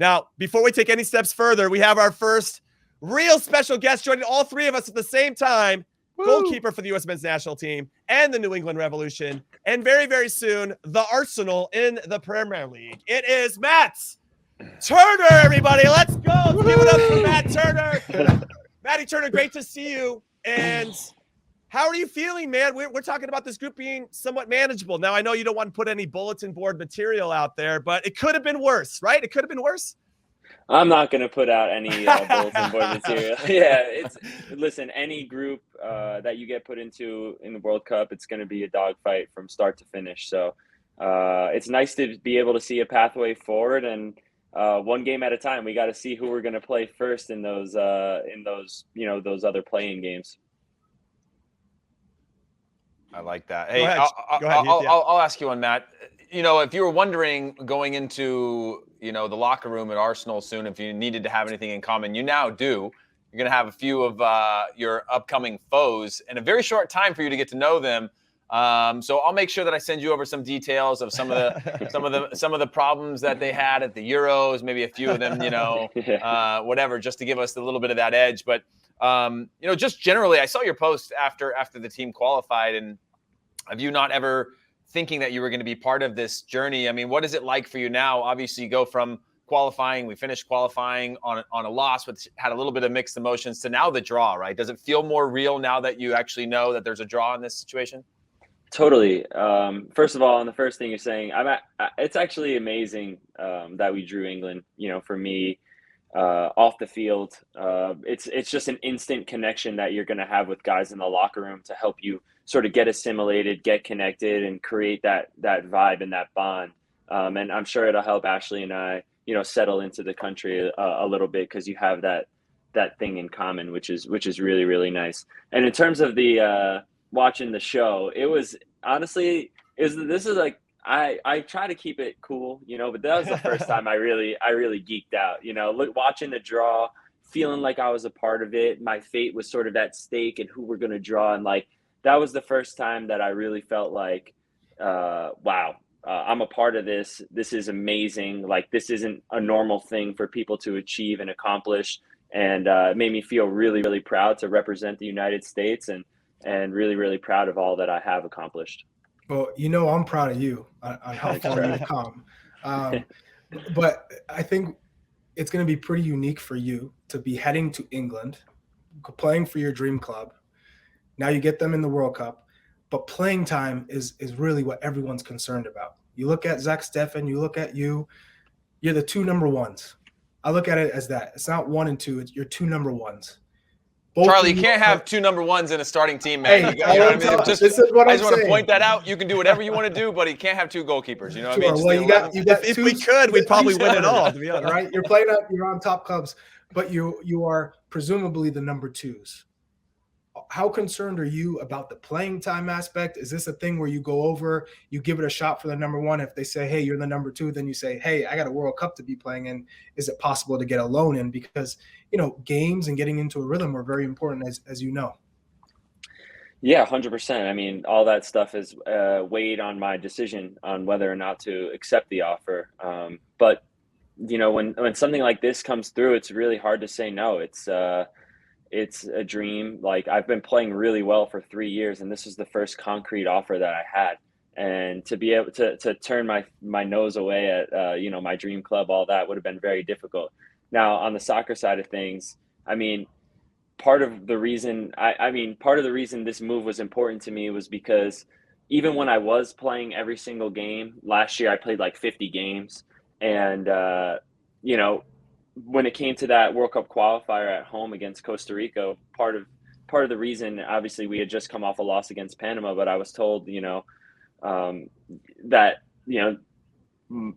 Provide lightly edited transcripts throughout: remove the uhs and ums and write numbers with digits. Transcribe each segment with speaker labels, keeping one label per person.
Speaker 1: Now, before we take any steps further, we have our first real special guest joining all three of us at the same time. Woo! Goalkeeper for the U.S. men's national team and the New England Revolution. And very, very soon, the Arsenal in the Premier League. It is Matt Turner, everybody. Let's go. Let's give it up for Matt Turner. Matty Turner, great to see you. And how are you feeling, man? We're talking about this group being somewhat manageable. Now, I know you don't want to put any bulletin board material out there, but it could have been worse, right? It could have been worse.
Speaker 2: I'm not going to put out any bulletin board material. Yeah, listen, any group that you get put into in the World Cup, it's going to be a dogfight from start to finish. So it's nice to be able to see a pathway forward, and one game at a time. We got to see who we're going to play first in those those other playing games.
Speaker 3: I like that. Hey,
Speaker 1: Go ahead,
Speaker 3: I'll ask you on that. If you were wondering going into, the locker room at Arsenal soon, if you needed to have anything in common, you now do. You're going to have a few of your upcoming foes and a very short time for you to get to know them. So I'll make sure that I send you over some details of some of the problems that they had at the Euros, maybe a few of them, whatever, just to give us a little bit of that edge. But just generally, I saw your post after the team qualified, and have you not ever thinking that you were going to be part of this journey? I mean, what is it like for you now? Obviously, you go from qualifying, we finished qualifying on a loss, which had a little bit of mixed emotions, to now the draw, right? Does it feel more real now that you actually know that there's a draw in this situation?
Speaker 2: Totally. First of all, on the first thing you're saying, it's actually amazing that we drew England. For me, off the field, it's just an instant connection that you're going to have with guys in the locker room to help you sort of get assimilated, get connected, and create that vibe and that bond. And I'm sure it'll help Ashley and I, settle into the country a little bit, because you have that thing in common, which is really, really nice. And in terms of the watching the show, it was honestly I try to keep it cool, but that was the first time I really geeked out, watching the draw, feeling like I was a part of it. My fate was sort of at stake and who we're going to draw. And that was the first time that I really felt like, wow, I'm a part of this. This is amazing. This isn't a normal thing for people to achieve and accomplish. And it made me feel really, really proud to represent the United States, and really, really proud of all that I have accomplished.
Speaker 4: Well, I'm proud of you on how far you've come. But I think it's going to be pretty unique for you to be heading to England, playing for your dream club. Now you get them in the World Cup, but playing time is really what everyone's concerned about. You look at Zach Steffen, you look at you're the two number ones. I look at it as that. It's not 1 and 2, it's your two number ones. Both
Speaker 3: Charlie, you can't have two number ones in a starting team, man.
Speaker 4: Hey, I just want to
Speaker 3: point that out. You can do whatever you want to do, but you can't have two goalkeepers. You know what I mean?
Speaker 4: Well, you got
Speaker 1: if we could, we'd probably win it all, to be honest.
Speaker 4: Right? You're on top clubs, but you are presumably the number twos. How concerned are you about the playing time aspect? Is this a thing where you go over, you give it a shot for the number one? If they say, hey, you're the number two, then you say, hey, I got a World Cup to be playing in. Is it possible to get a loan in? Because, games and getting into a rhythm are very important, as you know.
Speaker 2: Yeah, 100%. I mean, all that stuff has weighed on my decision on whether or not to accept the offer. But, when something like this comes through, it's really hard to say no. It's a dream. I've been playing really well for 3 years, and this is the first concrete offer that I had. And to be able to turn my nose away at, my dream club, all that would have been very difficult. Now, on the soccer side of things, I mean, part of the reason this move was important to me was because even when I was playing every single game last year, I played 50 games. And, when it came to that World Cup qualifier at home against Costa Rica, part of the reason, obviously, we had just come off a loss against Panama, but I was told, that,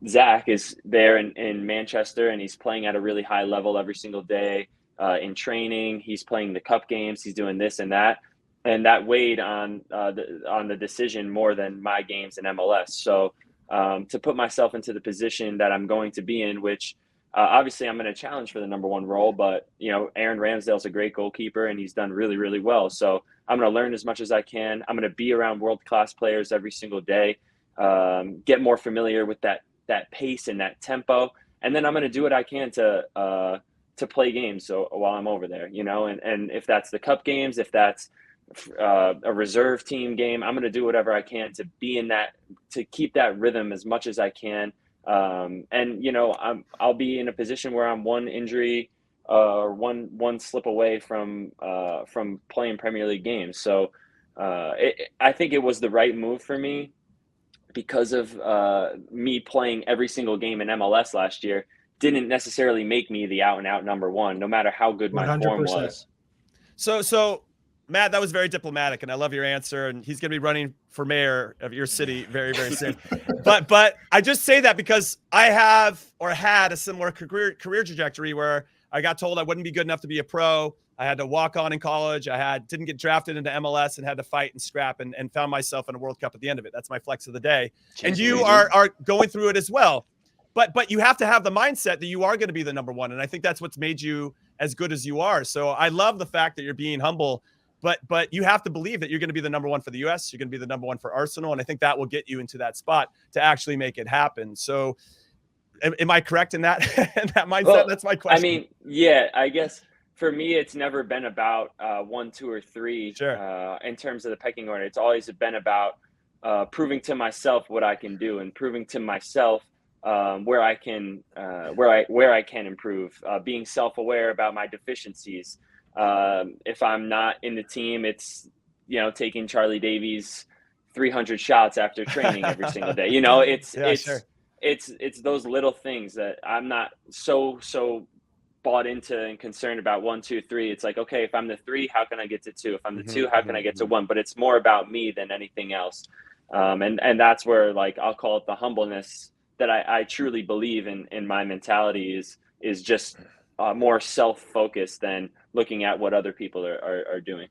Speaker 2: Zach is there in Manchester, and he's playing at a really high level every single day in training. He's playing the cup games. He's doing this and that. And that weighed on the decision more than my games in MLS. So to put myself into the position that I'm going to be in, which obviously I'm going to challenge for the number one role, but Aaron Ramsdale's a great goalkeeper and he's done really, really well. So I'm going to learn as much as I can. I'm going to be around world-class players every single day, get more familiar with that pace and that tempo. and then I'm going to do what I can to play games so while I'm over there, and if that's the cup games, if that's a reserve team game, I'm going to do whatever I can to be in that, to keep that rhythm as much as I can. I'll be in a position where I'm one injury or one slip away from playing Premier League games. So I think it was the right move for me because of me playing every single game in MLS last year. Didn't necessarily make me the out and out number one, no matter how good my 100%. Form was.
Speaker 1: So Matt, that was very diplomatic, and I love your answer. And he's going to be running for mayor of your city very, very soon. but I just say that because I have or had a similar career trajectory where I got told I wouldn't be good enough to be a pro. I had to walk on in college. Didn't get drafted into MLS and had to fight and scrap and found myself in a World Cup at the end of it. That's my flex of the day. Jeez, and you are going through it as well. But you have to have the mindset that you are going to be the number one. And I think that's what's made you as good as you are. So I love the fact that you're being humble. But you have to believe that you're going to be the number one for the U.S. You're going to be the number one for Arsenal. And I think that will get you into that spot to actually make it happen. So am I correct in that, in that mindset? Well, that's my question.
Speaker 2: I mean, yeah, I guess for me, it's never been about 1, 2, or 3
Speaker 1: sure.
Speaker 2: In terms of the pecking order. It's always been about proving to myself what I can do and proving to myself where I can improve, being self-aware about my deficiencies. If I'm not in the team, it's, taking Charlie Davies 300 shots after training every single day. It's those little things that I'm not so bought into and concerned about 1, 2, 3. It's like, okay, if I'm the 3, how can I get to 2? If I'm the 2, how can I get to 1? But it's more about me than anything else. And that's where, like, I'll call it the humbleness that I truly believe in my mentality is just more self-focused than looking at what other people are doing.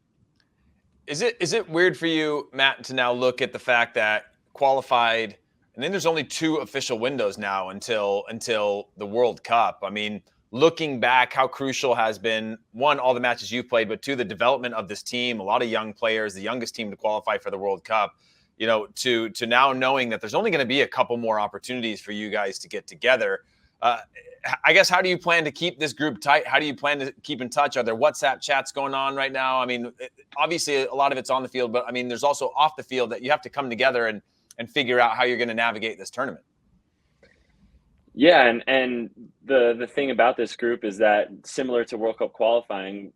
Speaker 3: Is it weird for you, Matt, to now look at the fact that qualified, and then there's only 2 official windows now until the World Cup? I mean, looking back, how crucial has been, 1, all the matches you've played, but 2, the development of this team, a lot of young players, the youngest team to qualify for the World Cup, to now knowing that there's only going to be a couple more opportunities for you guys to get together. I guess, how do you plan to keep this group tight? How do you plan to keep in touch? Are there WhatsApp chats going on right now? I mean, obviously a lot of it's on the field, but I mean, there's also off the field that you have to come together and figure out how you're going to navigate this tournament.
Speaker 2: Yeah. And the thing about this group is that, similar to World Cup qualifying,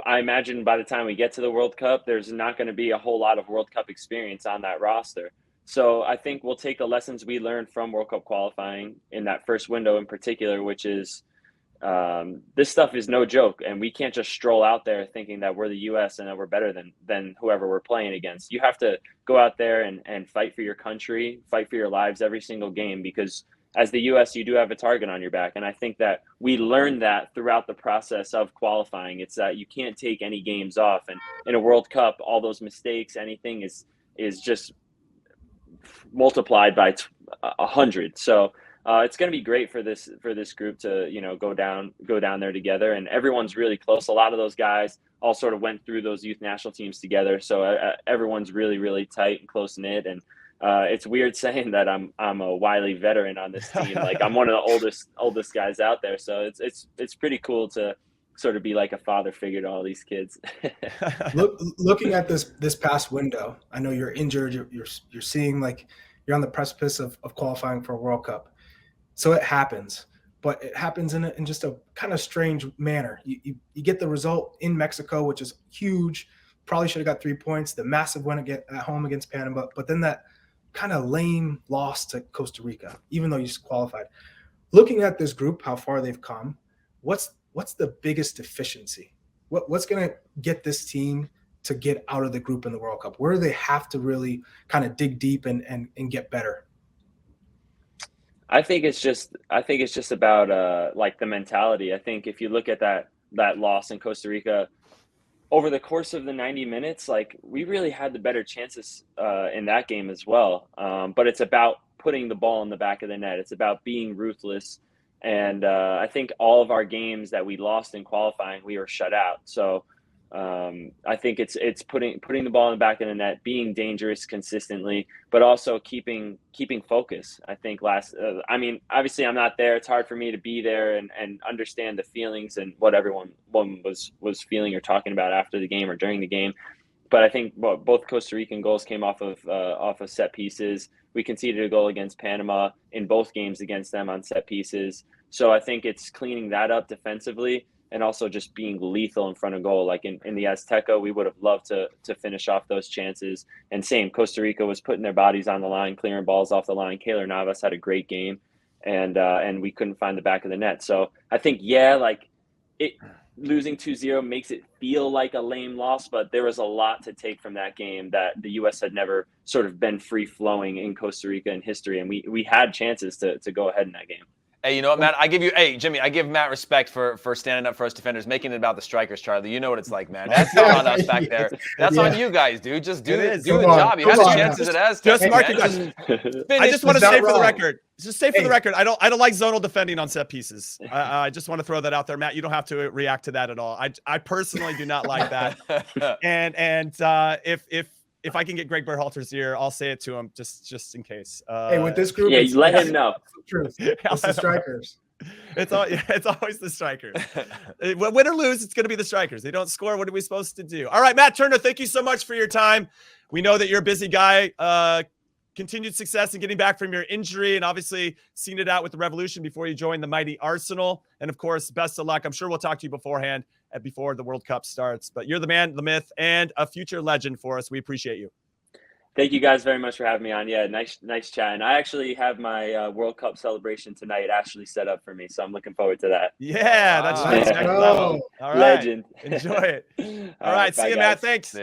Speaker 2: I imagine by the time we get to the World Cup, there's not going to be a whole lot of World Cup experience on that roster. So I think we'll take the lessons we learned from World Cup qualifying in that first window in particular, which is this stuff is no joke. And we can't just stroll out there thinking that we're the U.S. and that we're better than whoever we're playing against. You have to go out there and fight for your country, fight for your lives every single game, because as the U.S., you do have a target on your back. And I think that we learned that throughout the process of qualifying. It's that you can't take any games off. And in a World Cup, all those mistakes, anything is just multiplied by 100. So it's going to be great for this group to go down there together, and everyone's really close. A lot of those guys all sort of went through those youth national teams together, so everyone's really, really tight and close knit. And it's weird saying that I'm a wily veteran on this team. Like, I'm one of the oldest guys out there, so it's pretty cool to sort of be like a father figure to all these kids.
Speaker 4: Looking at this past window, I know you're injured. You're seeing like you're on the precipice of qualifying for a World Cup. So it happens, but it happens in just a kind of strange manner. You get the result in Mexico, which is huge. Probably should have got 3 points. The massive win at home against Panama, but then that kind of lame loss to Costa Rica, even though you qualified. Looking at this group, how far they've come, what's the biggest deficiency? What's going to get this team to get out of the group in the World Cup? Where do they have to really kind of dig deep and get better?
Speaker 2: I think it's just about like the mentality. I think if you look at that loss in Costa Rica, over the course of the 90 minutes, like, we really had the better chances in that game as well. But it's about putting the ball in the back of the net. It's about being ruthless. And I think all of our games that we lost in qualifying, we were shut out. So I think it's putting the ball in the back of the net, being dangerous consistently, but also keeping focus. I think I mean, obviously I'm not there. It's hard for me to be there and understand the feelings and what everyone was feeling or talking about after the game or during the game. But I think both Costa Rican goals came off of set pieces. We conceded a goal against Panama in both games against them on set pieces. So I think it's cleaning that up defensively and also just being lethal in front of goal. Like in the Azteca, we would have loved to finish off those chances. And same, Costa Rica was putting their bodies on the line, clearing balls off the line. Keylor Navas had a great game, and we couldn't find the back of the net. So I think, losing 2-0 makes it feel like a lame loss, but there was a lot to take from that game that the U.S. had never sort of been free-flowing in Costa Rica in history, and we had chances to go ahead in that game.
Speaker 3: Hey, you know what, Matt? Jimmy, I give Matt respect for standing up for us defenders, making it about the strikers, Charlie. You know what it's like, man. That's not on us back there. That's on you guys, dude. Just do the job. You had the chances it has.
Speaker 1: Just mark it. I just want to say for the record. Just say for the record, I don't like zonal defending on set pieces. I just want to throw that out there, Matt. You don't have to react to that at all. I personally do not like that. And if I can get Greg Berhalter's ear, I'll say it to him just in case.
Speaker 4: Hey, with this group,
Speaker 2: you let him know.
Speaker 4: It's the strikers.
Speaker 1: It's always the strikers. Win or lose, it's going to be the strikers. They don't score. What are we supposed to do? All right, Matt Turner, thank you so much for your time. We know that you're a busy guy. Continued success in getting back from your injury and obviously seeing it out with the Revolution before you join the mighty Arsenal. And of course, best of luck. I'm sure we'll talk to you beforehand and before the World Cup starts. But you're the man, the myth, and a future legend for us. We appreciate you.
Speaker 2: Thank you guys very much for having me on. Yeah, nice chat. And I actually have my World Cup celebration tonight actually set up for me, so I'm looking forward to that.
Speaker 1: Yeah, that's next level. All right.
Speaker 2: Legend.
Speaker 1: Enjoy it. All right, see you, Matt. Thanks.